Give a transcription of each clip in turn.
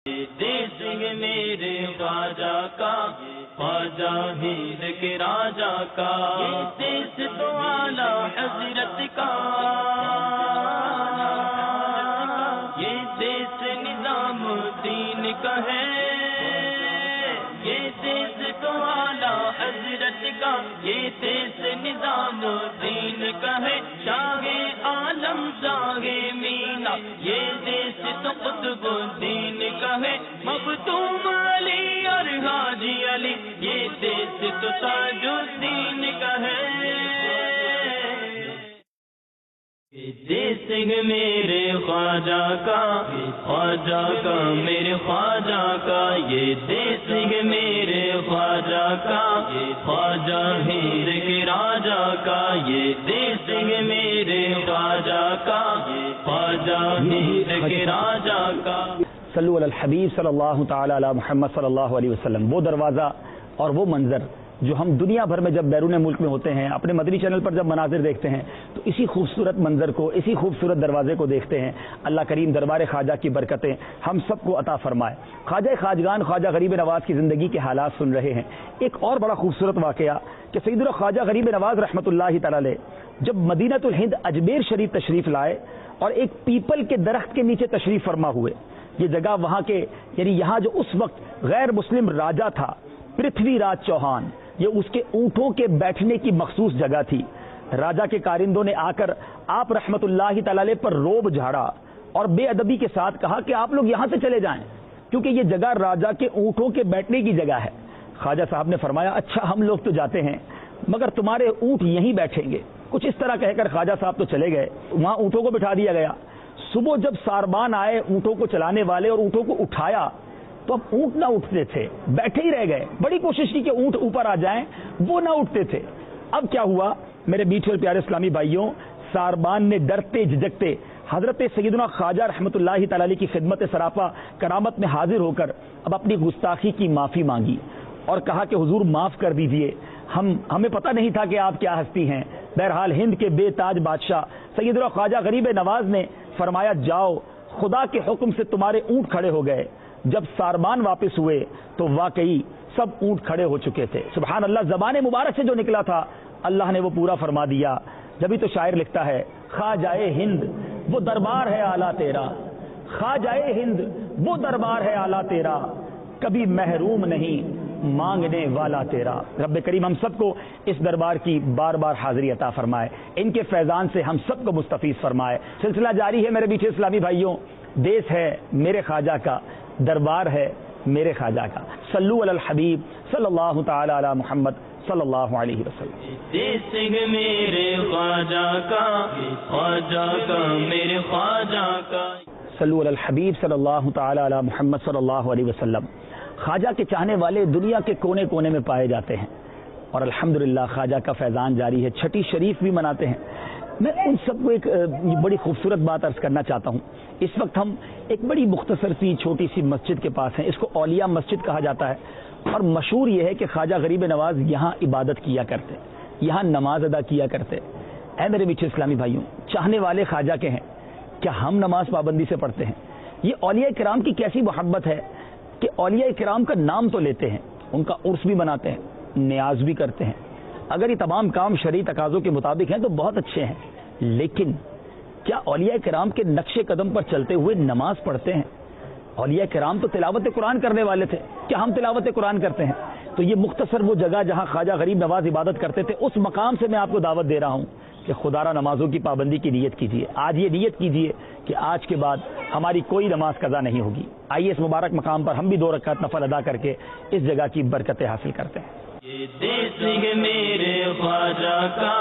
دیس میرے خواجہ کا، خواجہ ہند کے راجا کا، دیس تو اعلی حضرت کا، یہ دیس نظام دین کا ہے، یہ دیس تو اعلی حضرت کا، یہ دیس نظام دین کا ہے، شاہ عالم شاہ مینا، یہ دیس تو قطب الدین کا ہے، مختوم علی اور حاجی علی، یہ دیس تو تاج الدین کا ہے، دیس میرے خواجہ کا، خواجہ کا میرے خواجہ کا، یہ دیس میرے خواجہ کا، خواجہ ہند کے راجا کا، یہ دیس میرے خواجہ کا، خواجہ ہند کے راجا کا۔ صلو علی الحبیب صلی اللہ تعالی علی محمد صلی اللہ علیہ وسلم۔ وہ دروازہ اور وہ منظر جو ہم دنیا بھر میں جب بیرون ملک میں ہوتے ہیں، اپنے مدنی چینل پر جب مناظر دیکھتے ہیں تو اسی خوبصورت منظر کو، اسی خوبصورت دروازے کو دیکھتے ہیں۔ اللہ کریم دربار خواجہ کی برکتیں ہم سب کو عطا فرمائے۔ خواجہ خواجگان خواجہ غریب نواز کی زندگی کے حالات سن رہے ہیں۔ ایک اور بڑا خوبصورت واقعہ کہ سیدنا خواجہ غریب نواز رحمۃ اللہ تعالی علیہ جب مدینۃ الہند اجمیر شریف تشریف لائے اور ایک پیپل کے درخت کے نیچے تشریف فرما ہوئے، یہ جگہ وہاں کے یعنی یہاں جو اس وقت غیر مسلم راجا تھا پرتھوی راج چوہان، یہ اس کے اونٹوں کے بیٹھنے کی مخصوص جگہ تھی۔ راجا کے کارندوں نے آ کر آپ رحمت اللہ تعالی علیہ پر روب جھاڑا اور بے ادبی کے ساتھ کہا کہ آپ لوگ یہاں سے چلے جائیں کیونکہ یہ جگہ راجا کے اونٹوں کے بیٹھنے کی جگہ ہے۔ خواجہ صاحب نے فرمایا اچھا ہم لوگ تو جاتے ہیں مگر تمہارے اونٹ یہیں بیٹھیں گے، کچھ اس طرح کہہ کر خواجہ صاحب تو چلے گئے، وہاں اونٹوں کو بٹھا دیا گیا۔ صبح جب ساربان آئے اونٹوں کو چلانے والے اور اونٹوں کو اٹھایا تو اب اونٹ نہ اٹھتے تھے، بیٹھے ہی رہ گئے، بڑی کوشش کی کہ اونٹ اوپر آ جائیں، وہ نہ اٹھتے تھے۔ اب کیا ہوا میرے میٹھے اور پیارے اسلامی بھائیوں، ساربان نے ڈرتے جھجکتے حضرت سیدنا خواجہ رحمۃ اللہ تعالی علیہ کی خدمت سراپا کرامت میں حاضر ہو کر اب اپنی گستاخی کی معافی مانگی اور کہا کہ حضور معاف کر دیجئے، ہمیں پتہ نہیں تھا کہ آپ کیا ہستی ہیں۔ بہرحال ہند کے بے تاج بادشاہ سیدنا خواجہ غریب نواز نے فرمایا جاؤ، خدا کے حکم سے تمہارے اونٹ کھڑے ہو گئے۔ جب ساربان واپس ہوئے تو واقعی سب اونٹ کھڑے ہو چکے تھے۔ سبحان اللہ، زبان مبارک سے جو نکلا تھا اللہ نے وہ پورا فرما دیا۔ جبھی تو شاعر لکھتا ہے خواجہ ہند وہ دربار ہے اعلیٰ تیرا، خواجہ ہند وہ دربار ہے اعلیٰ تیرا، کبھی محروم نہیں مانگنے والا تیرا۔ رب کریم ہم سب کو اس دربار کی بار بار حاضری عطا فرمائے، ان کے فیضان سے ہم سب کو مستفیض فرمائے۔ سلسلہ جاری ہے میرے میٹھے اسلامی بھائیوں، دیس ہے میرے خواجہ کا، دربار ہے میرے خواجہ کا۔ صلو علی الحبیب صلی اللہ تعالی علی محمد صلی اللہ علیہ وسلم۔ دیس میرے خواجہ کا، خواجہ کا میرے خواجہ کا۔ صلو علی الحبیب صلی اللہ تعالی علی محمد صلی اللہ علیہ وسلم۔ خواجہ کے چاہنے والے دنیا کے کونے کونے میں پائے جاتے ہیں اور الحمدللہ خواجہ کا فیضان جاری ہے، چھٹی شریف بھی مناتے ہیں۔ میں ان سب کو ایک بڑی خوبصورت بات عرض کرنا چاہتا ہوں۔ اس وقت ہم ایک بڑی مختصر سی چھوٹی سی مسجد کے پاس ہیں، اس کو اولیاء مسجد کہا جاتا ہے اور مشہور یہ ہے کہ خواجہ غریب نواز یہاں عبادت کیا کرتے، یہاں نماز ادا کیا کرتے۔ اے میرے میٹھے اسلامی بھائیوں، چاہنے والے خواجہ کے ہیں، کیا ہم نماز پابندی سے پڑھتے ہیں؟ یہ اولیاء کرام کی کیسی محبت ہے کہ اولیاء کرام کا نام تو لیتے ہیں، ان کا عرس بھی مناتے ہیں، نیاز بھی کرتے ہیں۔ اگر یہ تمام کام شرعی تقاضوں کے مطابق ہیں تو بہت اچھے ہیں، لیکن کیا اولیاء کرام کے نقش قدم پر چلتے ہوئے نماز پڑھتے ہیں؟ اولیاء کرام تو تلاوت قرآن کرنے والے تھے، کیا ہم تلاوت قرآن کرتے ہیں؟ تو یہ مختصر وہ جگہ جہاں خواجہ غریب نواز عبادت کرتے تھے، اس مقام سے میں آپ کو دعوت دے رہا ہوں کہ خدا را نمازوں کی پابندی کی نیت کیجیے۔ آج یہ نیت کیجیے کہ آج کے بعد ہماری کوئی نماز قضا نہیں ہوگی۔ آئیے اس مبارک مقام پر ہم بھی 2 رکعت نفل ادا کر کے اس جگہ کی برکتیں حاصل کرتے ہیں۔ یہ دیس میرے خواجہ کا،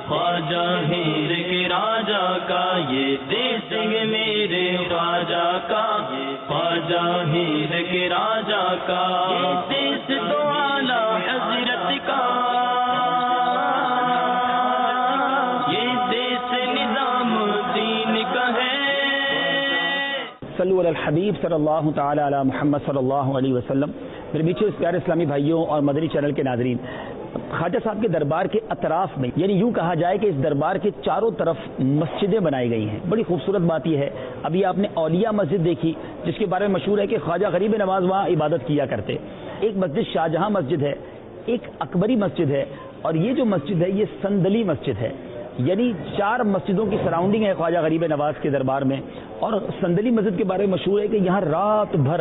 خواجہ ہند کے راجا کا، یہ دیس میرے خواجہ کا، خواجہ ہند کے راجا کا، یہ دیس تو اعلی حضرت کا، یہ دیس نظام دین کا ہے۔ صلو علی الحبیب صلی اللہ تعالی علی محمد صلی اللہ علیہ وسلم۔ میرے میٹھے پیارے اسلامی بھائیوں اور مدنی چینل کے ناظرین، خواجہ صاحب کے دربار کے اطراف میں، یعنی یوں کہا جائے کہ اس دربار کے چاروں طرف مسجدیں بنائی گئی ہیں۔ بڑی خوبصورت بات یہ ہے، ابھی آپ نے اولیاء مسجد دیکھی جس کے بارے میں مشہور ہے کہ خواجہ غریب نواز وہاں عبادت کیا کرتے۔ ایک مسجد شاہجہاں مسجد ہے، ایک اکبری مسجد ہے، اور یہ جو مسجد ہے یہ سندلی مسجد ہے، یعنی 4 مسجدوں کی سراؤنڈنگ ہے خواجہ غریب نواز کے دربار میں۔ اور سندلی مسجد کے بارے میں مشہور ہے کہ یہاں رات بھر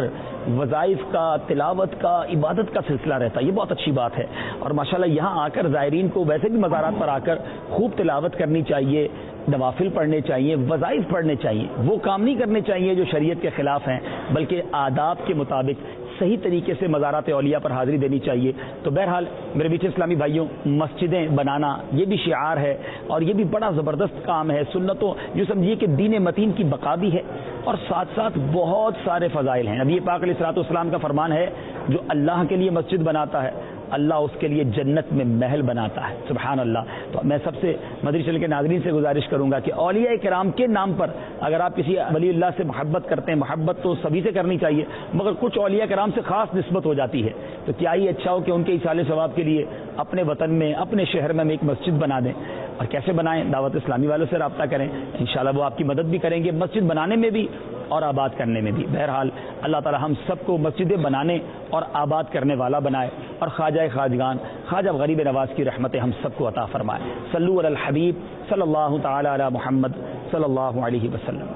وظائف کا، تلاوت کا، عبادت کا سلسلہ رہتا ہے۔ یہ بہت اچھی بات ہے، اور ماشاءاللہ یہاں آ کر زائرین کو ویسے بھی مزارات پر آ کر خوب تلاوت کرنی چاہیے، نوافل پڑھنے چاہیے، وظائف پڑھنے چاہیے، وہ کام نہیں کرنے چاہیے جو شریعت کے خلاف ہیں، بلکہ آداب کے مطابق صحیح طریقے سے مزارات اولیاء پر حاضری دینی چاہیے۔ تو بہرحال میرے میٹھے اسلامی بھائیوں، مسجدیں بنانا یہ بھی شعار ہے، اور یہ بھی بڑا زبردست کام ہے۔ سنتوں یوں سمجھیے کہ دین متین کی بقا بھی ہے، اور ساتھ ساتھ بہت سارے فضائل ہیں۔ نبی پاک علیہ الصلوۃ والسلام کا فرمان ہے، جو اللہ کے لیے مسجد بناتا ہے اللہ اس کے لیے جنت میں محل بناتا ہے۔ سبحان اللہ۔ تو میں سب سے مدنی چینل کے ناظرین سے گزارش کروں گا کہ اولیاء کرام کے نام پر اگر آپ کسی ولی اللہ سے محبت کرتے ہیں، محبت تو سبھی سے کرنی چاہیے، مگر کچھ اولیاء کرام سے خاص نسبت ہو جاتی ہے، تو کیا ہی اچھا ہو کہ ان کے ایصال ثواب کے لیے اپنے وطن میں، اپنے شہر میں ایک مسجد بنا دیں۔ اور کیسے بنائیں؟ دعوت اسلامی والوں سے رابطہ کریں، انشاءاللہ وہ آپ کی مدد بھی کریں گے، مسجد بنانے میں بھی اور آباد کرنے میں بھی۔ بہرحال اللہ تعالی ہم سب کو مسجدیں بنانے اور آباد کرنے والا بنائے، اور خواجہ خواجگان خواجہ غریب نواز کی رحمتیں ہم سب کو عطا فرمائے۔ صلو علی الحبیب صلی اللہ تعالی علی محمد صلی اللہ علیہ وسلم۔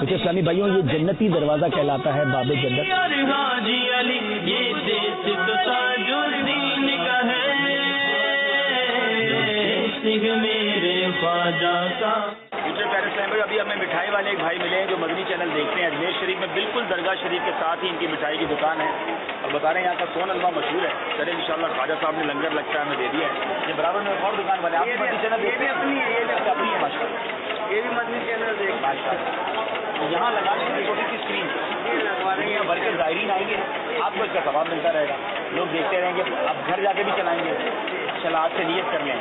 کچھ اسلامی بھائیوں، یہ جنتی دروازہ کہلاتا ہے، باب جنت۔ میرے خواجہ کا پیارے اسلام بھائی، ابھی ہمیں مٹھائی والے ایک بھائی ملے ہیں جو مدنی چینل دیکھتے ہیں اجمیر شریف میں، بالکل درگاہ شریف کے ساتھ ہی ان کی مٹھائی کی دکان ہے، اور بتا رہے ہیں یہاں کا سون حلوہ مشہور ہے۔ چلے انشاءاللہ خواجہ صاحب نے لنگر لگتا ہے ہمیں دے دیا ہے، یہ برابر میں ایک اور دکان والے آپ مدنی چینل دیکھتے ہیں؟ اپنی ہے، یہ اپنی ہے ماشاءاللہ، یہ بھی مدنی چینل دیکھ ماشاءاللہ۔ یہاں لگانے کی چھوٹی سی اسکرین لگوا رہے ہیں، یہاں بھر کے زائرین آئیں گے، آپ کو اس کا ثواب ملتا رہے گا، لوگ دیکھتے رہیں گے، اب گھر جا کے بھی چلائیں گے۔ چلا آپ سے نیت کر لیں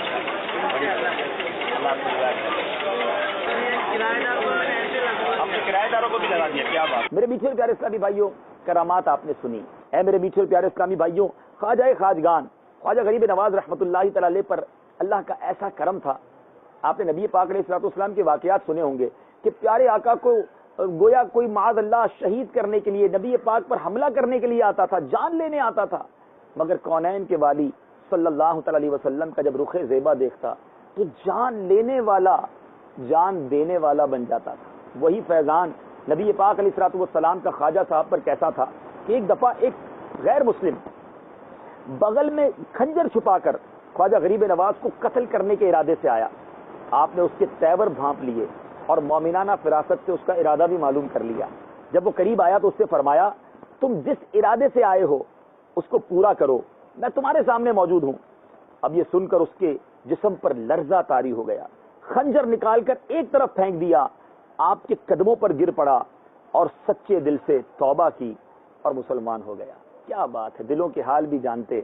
اللہ آپ کو اپنے کرایہ داروں کو بھی لگا دیا۔ کیا بات! میرے میٹھے پیارے اسلامی بھائیوں، کرامات آپ نے سنی ہے۔ میرے میٹھے پیارے اسلامی بھائیوں، خواجہ خواجگان خواجہ غریب نواز رحمۃ اللہ تعالی علیہ پر اللہ کا ایسا کرم تھا۔ آپ نے نبی پاک علیہ الصلوۃ والسلام کے واقعات سنے ہوں گے کہ پیارے آقا کو گویا کوئی معاذ اللہ شہید کرنے کے لیے، نبی پاک پر حملہ کرنے کے لیے آتا تھا، جان لینے آتا تھا، مگر کونین کے والی صلی اللہ تعالی علیہ وسلم کا جب رخ زیبا دیکھتا تو جان لینے والا جان دینے والا بن جاتا تھا۔ وہی فیضان نبی پاک علیہ الصلوۃ والسلام کا خواجہ صاحب پر کیسا تھا کہ ایک دفعہ ایک غیر مسلم بغل میں خنجر چھپا کر خواجہ غریب نواز کو قتل کرنے کے ارادے سے آیا۔ آپ نے اس کے تیور بھانپ لیے اور مومنانہ فراست سے اس کا ارادہ بھی معلوم کر لیا۔ جب وہ قریب آیا تو اس سے فرمایا، تم جس ارادے سے آئے ہو اس کو پورا کرو، میں تمہارے سامنے موجود ہوں۔ اب یہ سن کر اس کے جسم پر لرزہ طاری ہو گیا، خنجر نکال کر ایک طرف پھینک دیا، آپ کے قدموں پر گر پڑا اور سچے دل سے توبہ کی اور مسلمان ہو گیا۔ کیا بات ہے! دلوں کے حال بھی جانتے،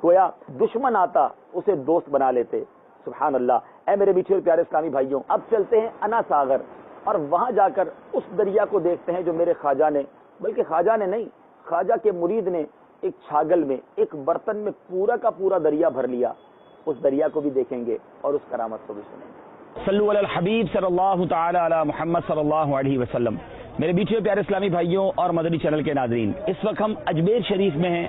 گویا دشمن آتا اسے دوست بنا لیتے۔ سبحان اللہ۔ اے میرے میٹھے پیارے اسلامی بھائیوں، اب چلتے ہیں انا ساغر، اور وہاں جا کر اس دریا کو دیکھتے ہیں جو میرے خواجہ نے، بلکہ خواجہ نے نہیں، خواجہ کے مرید نے ایک چھاگل میں، ایک برتن میں پورا کا پورا دریا بھر لیا۔ اس دریا کو بھی دیکھیں گے اور اس کرامت کو بھی سنیں گے۔ صلو علی الحبیب صلی اللہ تعالی علی محمد صلی اللہ علیہ وسلم۔ میرے میٹھے پیارے اسلامی بھائیوں اور مدنی چینل کے ناظرین، اس وقت ہم اجمیر شریف میں ہیں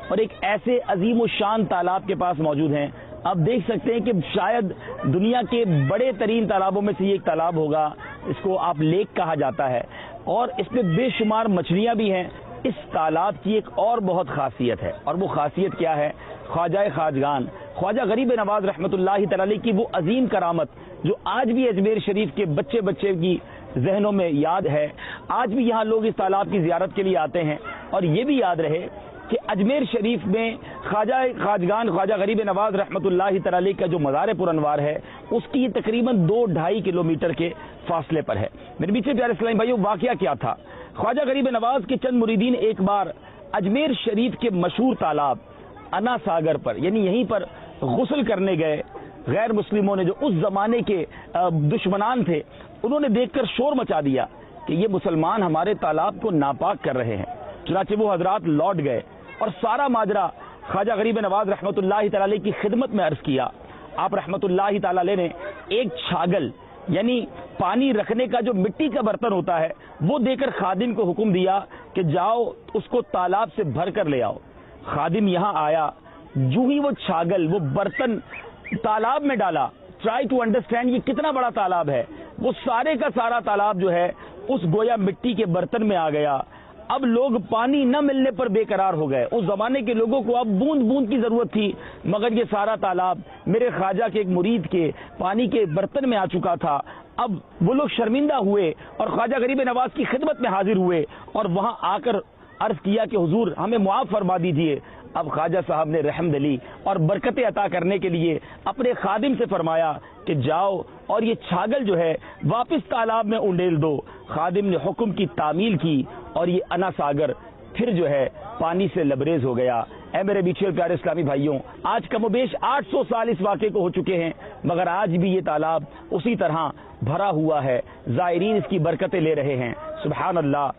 اور ایک ایسے عظیم الشان تالاب کے پاس موجود ہیں۔ آپ دیکھ سکتے ہیں کہ شاید دنیا کے بڑے ترین تالابوں میں سے یہ ایک تالاب ہوگا، اس کو آپ لیک کہا جاتا ہے، اور اس میں بے شمار مچھلیاں بھی ہیں۔ اس تالاب کی ایک اور بہت خاصیت ہے، اور وہ خاصیت کیا ہے؟ خواجہ خواجگان خواجہ غریب نواز رحمۃ اللہ تعالی کی وہ عظیم کرامت جو آج بھی اجمیر شریف کے بچے بچے کی ذہنوں میں یاد ہے۔ آج بھی یہاں لوگ اس تالاب کی زیارت کے لیے آتے ہیں، اور یہ بھی یاد رہے کہ اجمیر شریف میں خواجہ خواجگان خواجہ غریب نواز رحمۃ اللہ تعالی کا جو مزار پر انوار ہے، اس کی تقریباً 2-2.5 کلومیٹر کے فاصلے پر ہے۔ میرے میٹھے پیارے اسلامی بھائیوں، واقعہ کیا تھا؟ خواجہ غریب نواز کے چند مریدین ایک بار اجمیر شریف کے مشہور تالاب انا ساگر پر، یعنی یہیں پر غسل کرنے گئے، غیر مسلموں نے جو اس زمانے کے دشمنان تھے انہوں نے دیکھ کر شور مچا دیا کہ یہ مسلمان ہمارے تالاب کو ناپاک کر رہے ہیں. چنانچہ وہ حضرات لوٹ گئے اور سارا ماجرا خواجہ غریب نواز رحمۃ اللہ تعالی علیہ کی خدمت میں عرض کیا. آپ رحمۃ اللہ تعالی علیہ نے ایک چھاگل یعنی پانی رکھنے کا جو مٹی کا برتن ہوتا ہے وہ دے کر خادم کو حکم دیا کہ جاؤ اس کو تالاب سے بھر کر لے آؤ. خادم یہاں آیا, جو ہی وہ چھاگل وہ برتن تالاب میں ڈالا, ٹرائی ٹو انڈرسٹینڈ یہ کتنا بڑا تالاب ہے, وہ سارے کا سارا تالاب جو ہے اس گویا مٹی کے برتن میں آ گیا. اب لوگ پانی نہ ملنے پر بے قرار ہو گئے. اس زمانے کے لوگوں کو اب بوند بوند کی ضرورت تھی, مگر یہ سارا تالاب میرے خواجہ کے ایک مرید کے پانی کے برتن میں آ چکا تھا. اب وہ لوگ شرمندہ ہوئے اور خواجہ غریب نواز کی خدمت میں حاضر ہوئے اور وہاں آ کر عرض کیا کہ حضور ہمیں معاف فرما دیجیے. اب خواجہ صاحب نے رحم دلی اور برکتیں عطا کرنے کے لیے اپنے خادم سے فرمایا کہ جاؤ اور یہ چھاگل جو ہے واپس تالاب میں انڈیل دو. خادم نے حکم کی تعمیل کی اور یہ انا ساگر پھر جو ہے پانی سے لبریز ہو گیا. اے میرے میٹھے اور پیارے اسلامی بھائیوں, آج کم و بیش 800 سال اس واقعے کو ہو چکے ہیں, مگر آج بھی یہ تالاب اسی طرح بھرا ہوا ہے. زائرین اس کی برکتیں لے رہے ہیں. سبحان اللہ.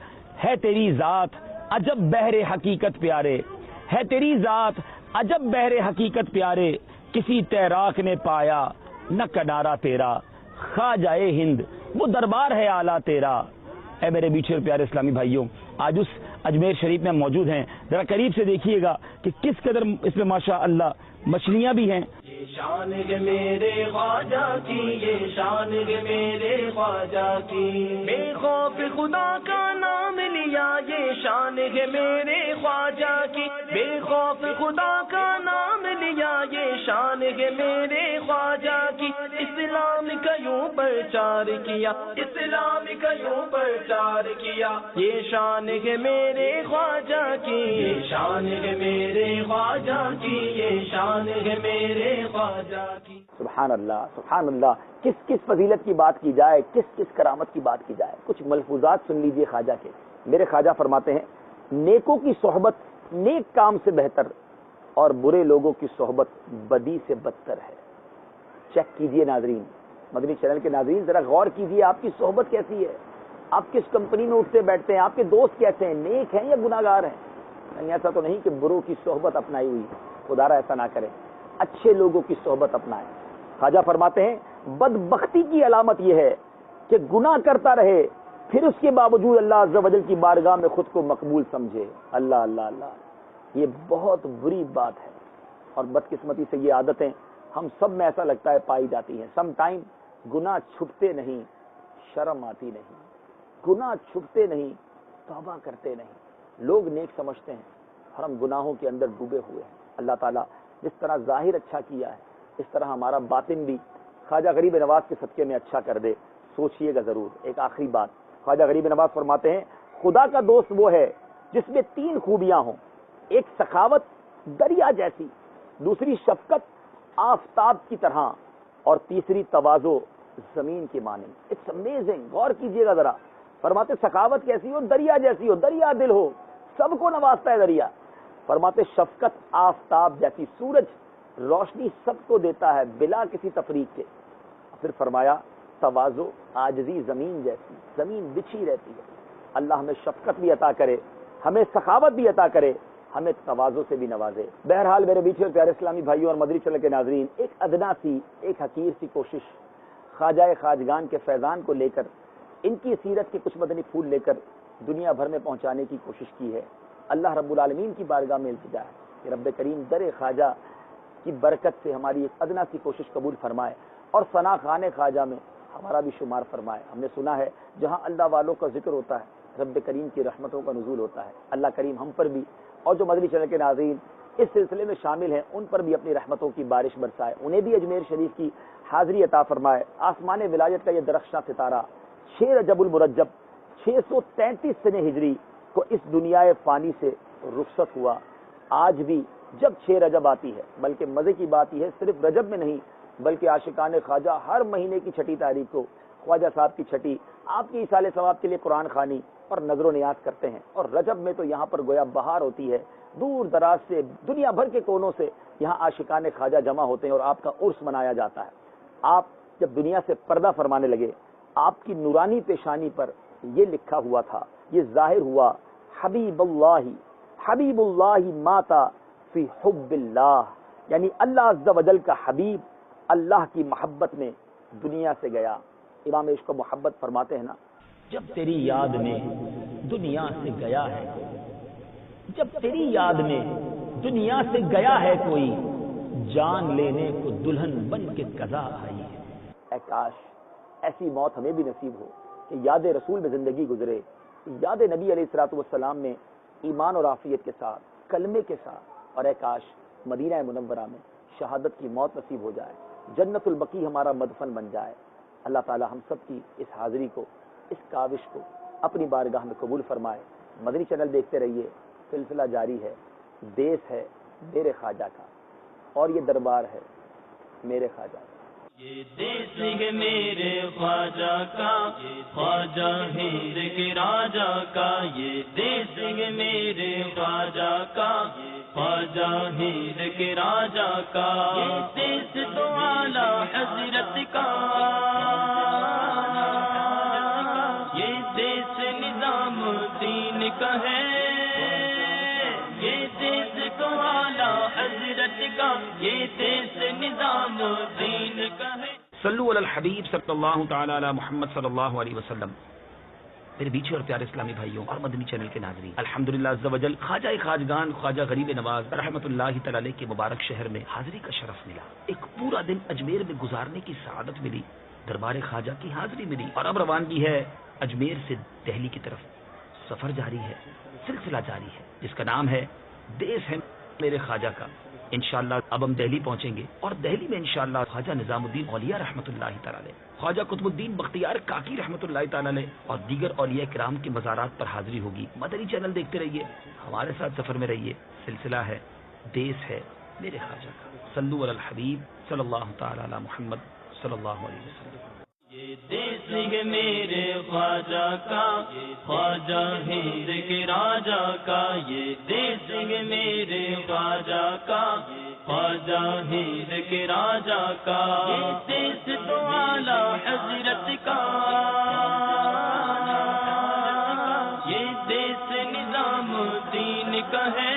ہے تیری ذات عجب بحر حقیقت پیارے, ہے تیری ذات عجب بحر حقیقت پیارے, کسی تیراک نے پایا نہ کنارہ تیرا, خواجہ ہند وہ دربار ہے اعلیٰ تیرا. اے میرے میٹھے اور پیارے اسلامی بھائیوں, آج اس اجمیر شریف میں موجود ہیں. ذرا قریب سے دیکھیے گا کہ کس قدر اس میں ماشاء اللہ مچھلیاں بھی ہیں. یہ شان ہے میرے خواجہ کی, یہ شان ہے میرے خواجہ کی, بے خوف خدا کا نام لیا, یہ شان ہے میرے خواجہ کی, بے خوف خدا کا نام لیا, یہ شان ہے میرے خواجہ کی. اسلام کا یوں پرچار کیا, اسلام کا یوں پرچار کیا, یہ شان ہے میرے خواجہ کی, یہ شان ہے میرے خواجہ کی, یہ شان ہے میرے خواجہ کی. سبحان اللہ, سبحان اللہ. کس کس فضیلت کی بات کی جائے, کس کس کرامت کی بات کی جائے. کچھ ملفوظات سن لیجئے خواجہ کے. میرے خواجہ فرماتے ہیں, نیکوں کی صحبت نیک کام سے بہتر اور برے لوگوں کی صحبت بدی سے بدتر ہے. چیک کیجئے ناظرین, مدنی چینل کے ناظرین, ذرا غور کیجئے آپ کی صحبت کیسی ہے, آپ کس کمپنی میں اٹھتے بیٹھتے ہیں, آپ کے دوست کیسے ہیں, نیک ہیں یا گناہگار ہیں. نہیں, ایسا تو نہیں کہ بروں کی صحبت اپنائی ہوئی, خدا را ایسا نہ کرے, اچھے لوگوں کی صحبت اپنائیں. خواجہ فرماتے ہیں بدبختی کی علامت یہ ہے کہ گناہ کرتا رہے پھر اس کے باوجود اللہ عز و جل کی بارگاہ میں خود کو مقبول سمجھے. اللہ اللہ اللہ, یہ بہت بری بات ہے. اور بدقسمتی سے یہ عادتیں ہم سب میں ایسا لگتا ہے پائی جاتی ہیں. سم ٹائم گناہ چھپتے نہیں, شرم آتی نہیں, گناہ چھپتے نہیں, توبہ کرتے نہیں. لوگ نیک سمجھتے ہیں اور ہم گناہوں کے اندر ڈوبے ہوئے ہیں. اللہ تعالیٰ جس طرح ظاہر اچھا کیا ہے اس طرح ہمارا باطن بھی خواجہ غریب نواز کے صدقے میں اچھا کر دے. سوچئے گا ضرور. ایک آخری بات, خواجہ غریب نواز فرماتے ہیں خدا کا دوست وہ ہے جس میں 3 خوبیاں ہوں. ایک سخاوت دریا جیسی, دوسری شفقت آفتاب کی طرح, اور تیسری تواضع زمین کے مانند. It's amazing. غور کیجئے گا ذرا. فرماتے سخاوت کیسی ہو, دریا جیسی ہو, دریا دل ہو, سب کو نوازتا ہے دریا. فرماتے شفقت آفتاب جیسی, سورج روشنی سب کو دیتا ہے بلا کسی تفریق کے. پھر فرمایا تواضع عاجزی زمین جیسی, زمین بچھی رہتی ہے. اللہ ہمیں شفقت بھی عطا کرے, ہمیں سخاوت بھی عطا کرے, ہمیں تواضع سے بھی نوازے. بہرحال میرے میٹھے اور پیارے اسلامی بھائیوں اور مدنی چینل کے ناظرین, ایک ادنا سی, ایک حقیر سی کوشش خواجہ خواجگان کے فیضان کو لے کر, ان کی سیرت کے کچھ مدنی پھول لے کر دنیا بھر میں پہنچانے کی کوشش کی ہے. اللہ رب العالمین کی بارگاہ میں التجا ہے کہ رب کریم در خواجہ کی برکت سے ہماری ایک ادنا سی کوشش قبول فرمائے اور ثنا خان خواجہ میں ہمارا بھی شمار فرمائے. ہم نے سنا ہے جہاں اللہ والوں کا ذکر ہوتا ہے رب کریم کی رحمتوں کا نزول ہوتا ہے. اللہ کریم ہم پر بھی اور جو مدنی چینل کے ناظرین اس سلسلے میں شامل ہیں ان پر بھی اپنی رحمتوں کی بارش برسائے, انہیں بھی اجمیر شریف کی حاضری عطا فرمائے. آسمان ولایت کا یہ درخشاں ستارہ 6 رجب المرجب 633 سنہ ہجری کو اس دنیا فانی سے رخصت ہوا. آج بھی جب 6 رجب آتی ہے, بلکہ مزے کی بات یہ ہے صرف رجب میں نہیں بلکہ عاشقان خواجہ ہر مہینے کی 6 تاریخ کو خواجہ صاحب کی چھٹی آپ کی ایصال ثواب کے لیے قرآن خوانی اور نظر و نیاز کرتے ہیں. اور رجب میں تو یہاں پر گویا بہار ہوتی ہے, دور دراز سے دنیا بھر کے کونوں سے یہاں عاشقان خواجہ جمع ہوتے ہیں اور آپ کا عرس منایا جاتا ہے. آپ جب دنیا سے پردہ فرمانے لگے آپ کی نورانی پیشانی پر یہ لکھا ہوا تھا, یہ ظاہر ہوا, حبیب اللہ ماتا فی حب اللہ, یعنی اللہ عز و جل کا حبیب اللہ کی محبت میں دنیا سے گیا. امام عشق و محبت فرماتے ہیں نا, جب تیری یاد میں دنیا سے گیا ہے, جب تیری یاد میں دنیا سے گیا ہے کوئی, جان لینے کو دلہن بن کے قضا آئی ہے. اے کاش ایسی موت ہمیں بھی نصیب ہو کہ یاد رسول میں زندگی گزرے, یاد نبی علیہ الصلوۃ والسلام میں ایمان اور عافیت کے ساتھ, کلمے کے ساتھ, اور اے کاش مدینہ منورہ میں شہادت کی موت نصیب ہو جائے, جنت البقیع ہمارا مدفن بن جائے. اللہ تعالی ہم سب کی اس حاضری کو, اس کاوش کو اپنی بارگاہ میں قبول فرمائے. مدنی چینل دیکھتے رہیے, سلسلہ جاری ہے. دیس ہے میرے خواجہ کا اور یہ دربار ہے میرے خواجہ کا. یہ دیس ہے میرے خواجہ کا, خواجہ ہند کے راجہ کا. یہ دیس ہے میرے خواجہ کا, خواجہ ہند کے راجہ کا. یہ دیس تو اعلی حضرت کا, یہ دیس نظام الدین کا ہے. یہ دیس تو اعلی حضرت کا, یہ دیس نظام الدین کا ہے. صلو علی الحبیب صلی اللہ تعالی علی محمد صلی اللہ علیہ وسلم. میرے بیچے اور پیارے اسلامی بھائیوں اور مدنی چینل کے ناظرین, الحمدللہ عز و جل خواجہ خواجگان خواجہ غریب نواز رحمت اللہ تعالی علیہ کے مبارک شہر میں حاضری کا شرف ملا. ایک پورا دن اجمیر میں گزارنے کی سعادت ملی, دربار خواجہ کی حاضری ملی, اور اب روانگی ہے اجمیر سے دہلی کی طرف. سفر جاری ہے, سلسلہ جاری ہے, جس کا نام ہے دیس ہے میرے خواجہ کا. انشاءاللہ اب ہم دہلی پہنچیں گے, اور دہلی میں انشاءاللہ خواجہ نظام الدین اولیاء رحمت اللہ تعالی علیہ, خواجہ قطب الدین بختیار کاکی رحمت اللہ تعالی علیہ اور دیگر اولیاء کرام کے مزارات پر حاضری ہوگی. مدنی چینل دیکھتے رہیے, ہمارے ساتھ سفر میں رہیے. سلسلہ ہے دیس ہے میرے خواجہ کا. صلو علی الحبیب صلی اللہ تعالی علی محمد صلی اللہ علیہ وسلم. یہ دیس ہے میرے خواجہ کا, خواجہ ہند کے راجہ کا. یہ دیس ہے میرے خواجہ کا, خواجہ ہند کے راجہ کا. یہ دیس تو اعلی حضرت کا, یہ دیس نظام الدین کا ہے.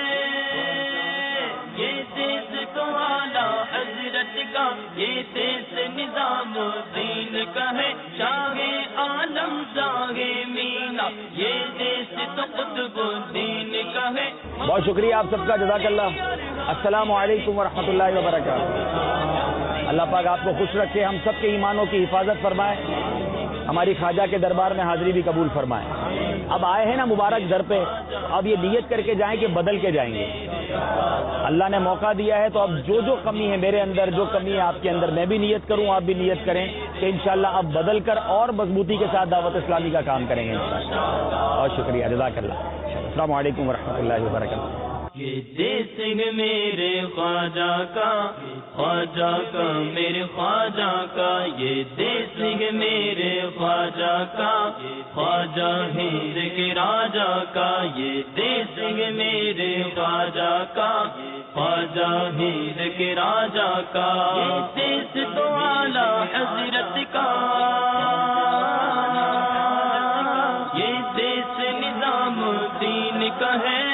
یہ دیس تو اعلی حضرت کا, یہ دیس نظام الدین کا ہے. شاہ عالم شاہ مینا, یہ دیس تو قطب الدین کا ہے. بہت شکریہ آپ سب کا, جزاک اللہ. السلام علیکم ورحمۃ اللہ وبرکاتہ. اللہ پاک آپ کو خوش رکھے, ہم سب کے ایمانوں کی حفاظت فرمائے, ہماری خواجہ کے دربار میں حاضری بھی قبول فرمائے. اب آئے ہیں نا مبارک در پہ, اب یہ نیت کر کے جائیں کہ بدل کے جائیں گے. اللہ نے موقع دیا ہے تو اب جو کمی ہے میرے اندر, جو کمی ہے آپ کے اندر, میں بھی نیت کروں, آپ بھی نیت کریں کہ انشاءاللہ اب بدل کر اور مضبوطی کے ساتھ دعوت اسلامی کا کام کریں گے انشاءاللہ. بہت شکریہ, جزاک اللہ. السلام علیکم ورحمۃ اللہ وبرکاتہ. یہ دیس ہے میرے خواجہ کا, خواجہ کا میرے خواجہ کا. یہ دیس ہے میرے خواجہ کا, خواجہ ہند کے راجہ کا. یہ دیس ہے میرے خواجہ کا, خواجہ ہند کے راجہ کا. یہ دیس تو اعلی حضرت کا, یہ دیس نظام الدین کا ہے.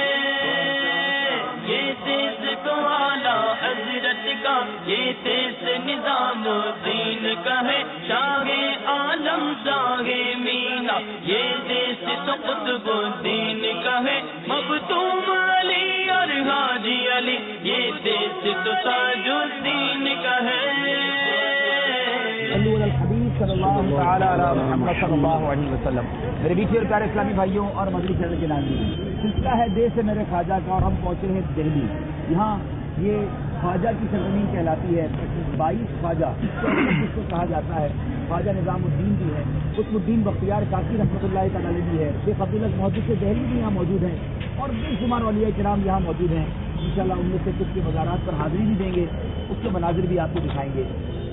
یہ دیس تو اعلی حضرت کا, یہ دیس نظام الدین کا ہے. شاہ عالم شاہ مینا, یہ دیس تو قطب الدین کا ہے. مختوم علی اور حاجی علی, یہ دیس تو تاج الدین کا ہے. صلو علی الحبیب صلی اللہ تعالی علی محمد صلی اللہ علیہ وسلم. میرے بیچے اور پیارے اسلامی بھائیوں اور مدنی چینل کے ناظرین, سلسلہ ہے دیس ہے میرے خواجہ کا, اور ہم پہنچے ہیں دہلی. یہاں یہ خواجہ کی سرزمین کہلاتی ہے. 22 خواجہ جس کو کہا جاتا ہے. خواجہ نظام الدین بھی ہے, قطب الدین بختیار کاکی رحمۃ اللہ تعالی علیہ بھی ہے, شیخ عبداللہ محدث سے دہلی بھی یہاں موجود ہیں, اور بے شمار اولیاء کرام یہاں موجود ہیں. انشاءاللہ ان میں سے کچھ کے مزارات پر حاضری بھی دیں گے, اس کے مناظر بھی آپ کو دکھائیں گے.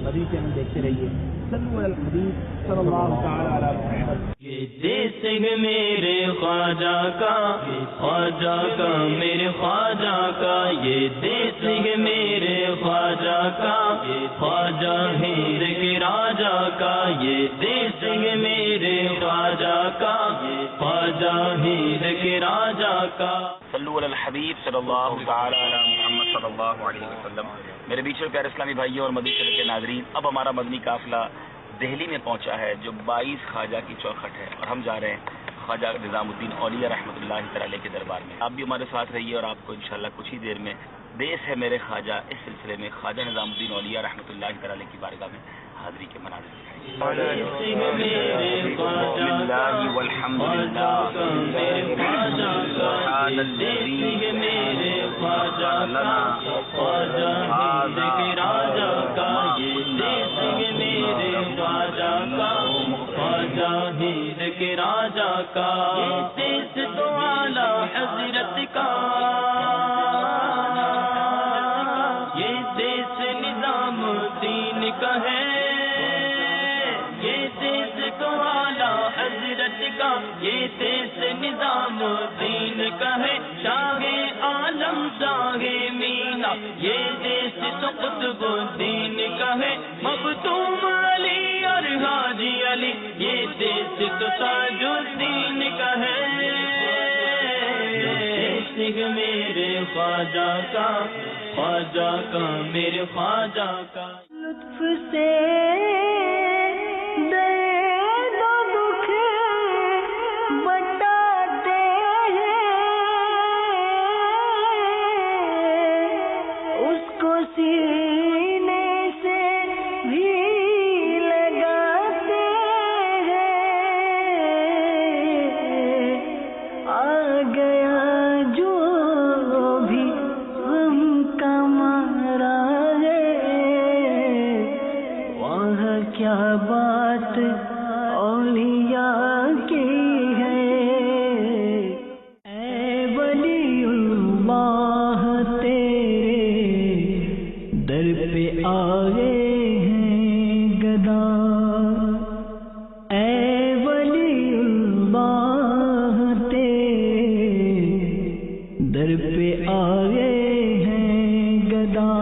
مدنی چینل دیکھتے رہیے. صلوا علی الحبیب صلی اللہ تعالی علی محمد. یہ دیس ہے میرے خواجہ کا، خواجہ کا میرے خواجہ کا، یہ دیس ہے میرے خواجہ کا، خواجہ ہند کے راجا کا، یہ دیس ہے میرے خواجہ کا، خواجہ ہند کے راجا کا. صلو علی الحبیب صلی اللہ تعالی علی محمد صلی اللہ علیہ وسلم. میرے بیچ پیارے اسلامی بھائیوں اور مدنی چینل کے ناظرین، اب ہمارا مدنی قافلہ دہلی میں پہنچا ہے جو 22 خواجہ کی چوکھٹ ہے، اور ہم جا رہے ہیں خواجہ نظام الدین اولیاء رحمۃ اللہ تعالی کے دربار میں. آپ بھی ہمارے ساتھ رہیے اور آپ کو انشاءاللہ کچھ ہی دیر میں دیس ہے میرے خواجہ اس سلسلے میں خواجہ نظام الدین اولیاء رحمۃ اللہ تعالی کی بارگاہ میں حاضری کے مناظر دکھائیں گے. والحمد للہ سبحان الذی خواجہ کا، خواجہ ہند کے راجا کا، یہ دیس ہے میرے خواجہ کا، خواجہ ہند کے راجا کا، یہ دیس تو اعلیٰ حضرت کا، یہ دیس نظام الدین کا ہے، یہ دیس تو اعلیٰ حضرت کا، یہ دیس نظام الدین کا ہے، شاہ عالم شاہ مینا، یہ دیس تو قطب الدین کا ہے، مختوم علی اور حاجی علی، یہ دیس تو تاج الدین کا ہے. دیس ہے میرے خواجہ کا، خواجہ کا میرے خواجہ کا. لطف سے درد و دکھ بٹاتے ہیں، اس کو سینے سے بھی لگاتے ہیں. آ گیا جو بھی ہم کا مارا ہے، وہاں کیا بات اولیاء کی ہے. اے ولی اللہ تیرے در پہ آئے ہیں گدا، اے ولی اللہ تیرے در پہ آئے ہیں گدا.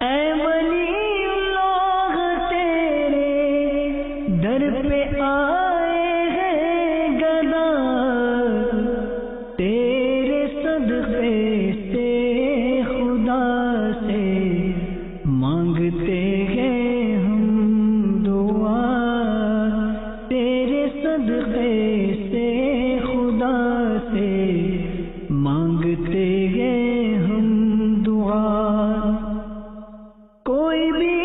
اے ولی اللہ تیرے در پہ آئے ہیں گدا، تیرے صدقے سے خدا سے مانگتے ہیں ہم دعا، تیرے صدقے سے خدا سے مانگتے ہیں ہم دعا. کوئی بھی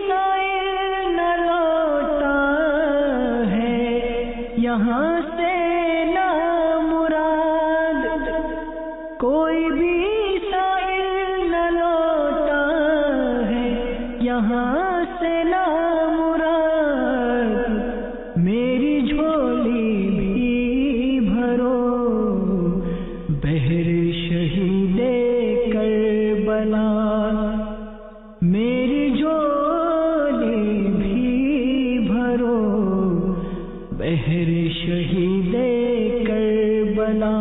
سائل نہ لوٹا ہے یہاں سے نہ مراد، کوئی بھی سائل نہ لوٹا ہے یہاں سے نہ مراد. میری جھولی بھی بھرو بہر شہید کربلا، میری جھولی بھی بھرو بہر شہید کربلا.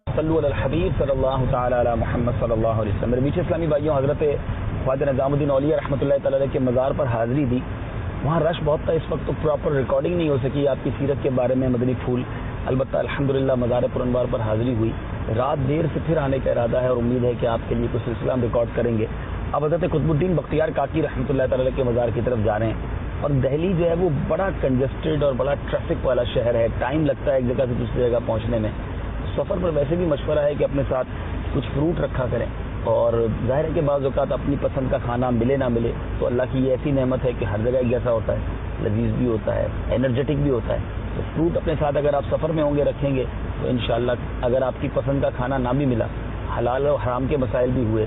صلو علی الحبیب صلی اللہ تعالی علی محمد صلی اللہ علیہ وسلم. میرے بیچ اسلامی بھائیوں، حضرت خواجہ نظام الدین اولیاء رحمۃ اللہ تعالی کے مزار پر حاضری دی. وہاں رش بہت تھا، اس وقت تو پراپر ریکارڈنگ نہیں ہو سکی آپ کی سیرت کے بارے میں مدنی پھول. البتہ الحمدللہ مزار پرانوار پر حاضری ہوئی. رات دیر سے پھر آنے کا ارادہ ہے اور امید ہے کہ آپ کے لیے کچھ سلسلہ ہم ریکارڈ کریں گے. اب حضرت قطب الدین بختیار کاکی رحمۃ اللہ تعالی کے مزار کی طرف جا رہے ہیں. اور دہلی جو ہے وہ بڑا کنجسٹڈ اور بڑا ٹریفک والا شہر ہے، ٹائم لگتا ہے ایک جگہ سے دوسری جگہ پہنچنے میں. سفر پر ویسے بھی مشورہ ہے کہ اپنے ساتھ کچھ فروٹ رکھا کریں، اور ظاہر ہے کہ بعض اوقات اپنی پسند کا کھانا ملے نہ ملے تو اللہ کی یہ ایسی نعمت ہے کہ ہر جگہ ایک جیسا ہوتا ہے، لذیذ بھی ہوتا ہے، انرجیٹک بھی ہوتا ہے. تو فروٹ اپنے ساتھ اگر آپ سفر میں ہوں گے رکھیں گے تو انشاءاللہ اگر آپ کی پسند کا کھانا نہ بھی ملا، حلال اور حرام کے مسائل بھی ہوئے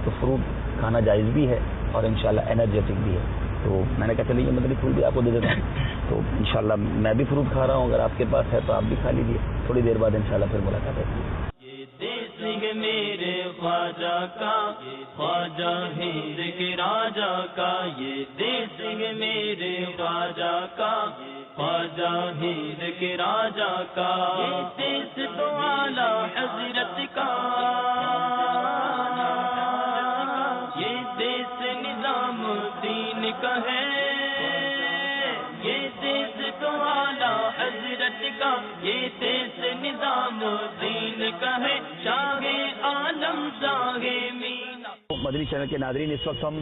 تو فروٹ کھانا جائز بھی ہے اور انشاءاللہ انرجیٹک بھی ہے. تو میں نے کہا چلیے یہ مدنی پھول بھی آپ کو دے دیتا ہوں. تو انشاءاللہ میں بھی فروٹ کھا رہا ہوں، اگر آپ کے پاس ہے تو آپ بھی کھا لیجیے. تھوڑی دیر بعد انشاءاللہ پھر ملاقات ہے. یہ دیس ہے میرے خواجہ کا، خواجہ ہند کے راجا کا، یہ دیس ہے میرے خواجہ کا، خواجہ ہند کے راجا کا، یہ دیس تو اعلی حضرت کا، یہ دیس نظام الدین کا ہے، یہ دیس تو اعلی حضرت کا، یہ دیس نظام الدین کا ہے، شاہ عالم شاہ مینا۔ مدنی چینل کے ناظرین، اس وقت ہم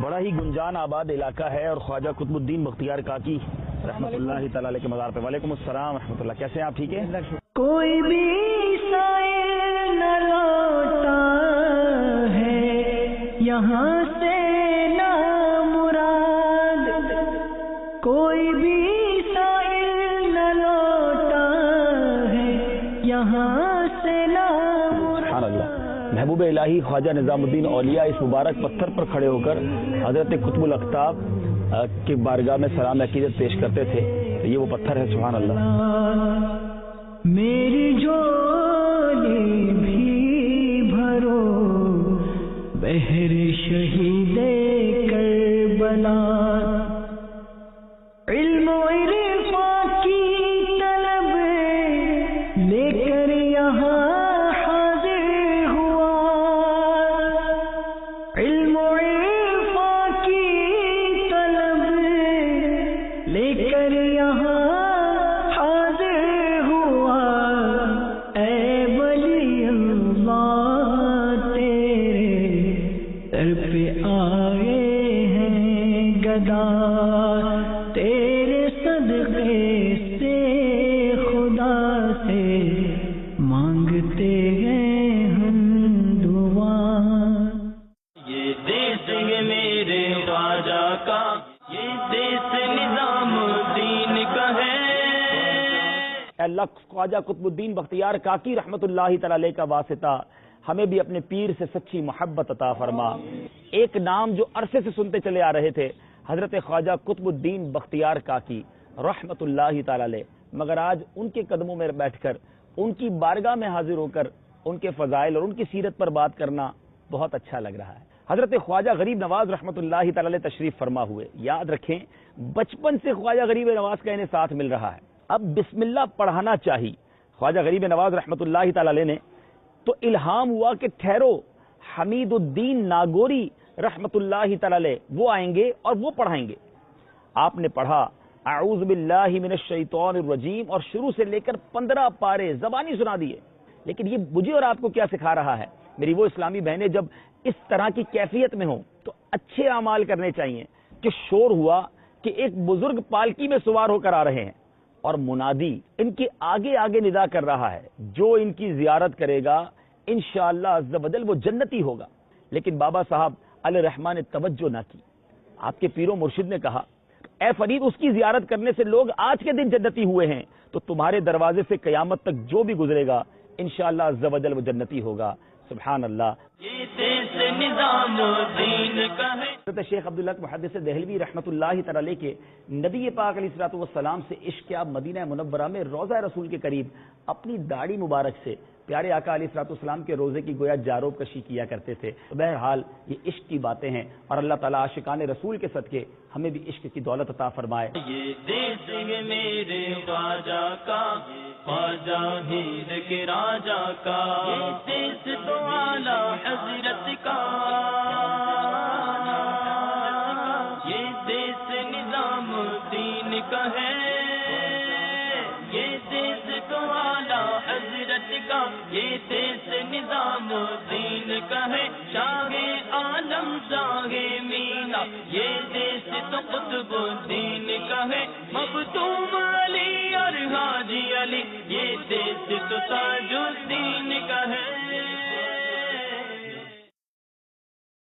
بڑا ہی گنجان آباد علاقہ ہے اور خواجہ قطب الدین بختیار کاکی رحمۃ اللہ تعالی علیہ کے مزار پہ۔ وعلیکم السلام رحمۃ اللہ، کیسے ہیں آپ؟ ٹھیک ہے؟ کوئی بھی سائل نہ لوٹا ہے یہاں سے نہ مراد، کوئی بھی سائل نہ لوٹا ہے یہاں سے نہ مراد۔ سبحان اللہ۔ محبوب الہی خواجہ نظام الدین اولیاء اس مبارک پتھر پر کھڑے ہو کر حضرت قطب الاقطاب کی بارگاہ میں سلام عقیدت پیش کرتے تھے، تو یہ وہ پتھر ہے۔ سبحان اللہ۔ میری جھولی بھی بھرو بہر شہید کربلا، علم و عرفان کی طلب لے کر یہاں حاضر ہوا، علم و عرفان کی طلب لے کر یہاں حاضر ہوا، اے ولی اللہ تیرے در پہ آئے ہیں گدا، تیرے صدقے سے خدا سے مانگتے ہیں ہم دعا۔ یہ دیس ہے میرے خواجہ کا، یہ دیس نظام الدین کا ہے۔ اے اللہ خواجہ قطب الدین بختیار کاکی رحمۃ اللہ تعالی علیہ کا واسطہ ہمیں بھی اپنے پیر سے سچی محبت عطا فرما۔ ایک نام جو عرصے سے سنتے چلے آ رہے تھے، حضرت خواجہ قطب الدین بختیار کاکی رحمۃ اللہ تعالی علیہ، مگر آج ان کے قدموں میں بیٹھ کر، ان کی بارگاہ میں حاضر ہو کر ان کے فضائل اور ان کی سیرت پر بات کرنا بہت اچھا لگ رہا ہے۔ حضرت خواجہ غریب نواز رحمۃ اللہ تعالی علیہ تشریف فرما ہوئے۔ یاد رکھیں، بچپن سے خواجہ غریب نواز کا انہیں ساتھ مل رہا ہے۔ اب بسم اللہ پڑھانا چاہیے خواجہ غریب نواز رحمۃ اللہ تعالی علیہ نے، تو الہام ہوا کہ ٹھہرو، حمید الدین ناگوری رحمۃ اللہ تعالی علیہ وہ آئیں گے اور وہ پڑھائیں گے۔ آپ نے پڑھا اعوذ باللہ من الشیطان الرجیم اور شروع سے لے کر 15 پارے زبانی سنا دیے۔ لیکن یہ مجھے اور آپ کو کیا سکھا رہا ہے؟ میری وہ اسلامی بہنیں جب اس طرح کی کیفیت میں ہوں تو اچھے اعمال کرنے چاہیے۔ کہ شور ہوا کہ ایک بزرگ پالکی میں سوار ہو کر آ رہے ہیں اور منادی ان کے آگے آگے ندا کر رہا ہے، جو ان کی زیارت کرے گا انشاءاللہ عز و جل وہ جنتی ہوگا۔ لیکن بابا صاحب علیہ رحمٰن نے توجہ نہ کی۔ آپ کے پیر و مرشد نے کہا، اے فرید، اس کی زیارت کرنے سے لوگ آج کے دن جنتی ہوئے ہیں، تو تمہارے دروازے سے قیامت تک جو بھی گزرے گا انشاءاللہ عز و جل وہ جنتی ہوگا۔ سبحان اللہ۔ یہ دیس نظام الدین کا ہے۔ حضرت شیخ عبداللہ محدث دہلوی رحمۃ اللہ تعالی علیہ کے نبی پاک علیہ الصلوۃ والسلام سے عشق کے آپ مدینہ منورہ میں روضہ رسول کے قریب اپنی داڑھی مبارک سے پیارے آقا علیہ الصلوۃ والسلام کے روزے کی گویا جاروب کشی کیا کرتے تھے۔ بہرحال یہ عشق کی باتیں ہیں اور اللہ تعالیٰ عاشقان رسول کے صدقے ہمیں بھی عشق کی دولت عطا فرمائے۔ یہ دیس ہے میرے خواجہ کا، خواجہ ہند کے راجا کا، یہ دیس تو اعلی حضرت کا، یہ دیس نظام الدین کا ہے، یہ دیس تو اعلی حضرت کا، یہ دیس نظام الدین کا ہے، شاہ عالم شاہ مینا، یہ دیس تو قطب الدین کا ہے، مختوم علی اور حاجی علی، یہ دیس تو تاج الدین کا ہے۔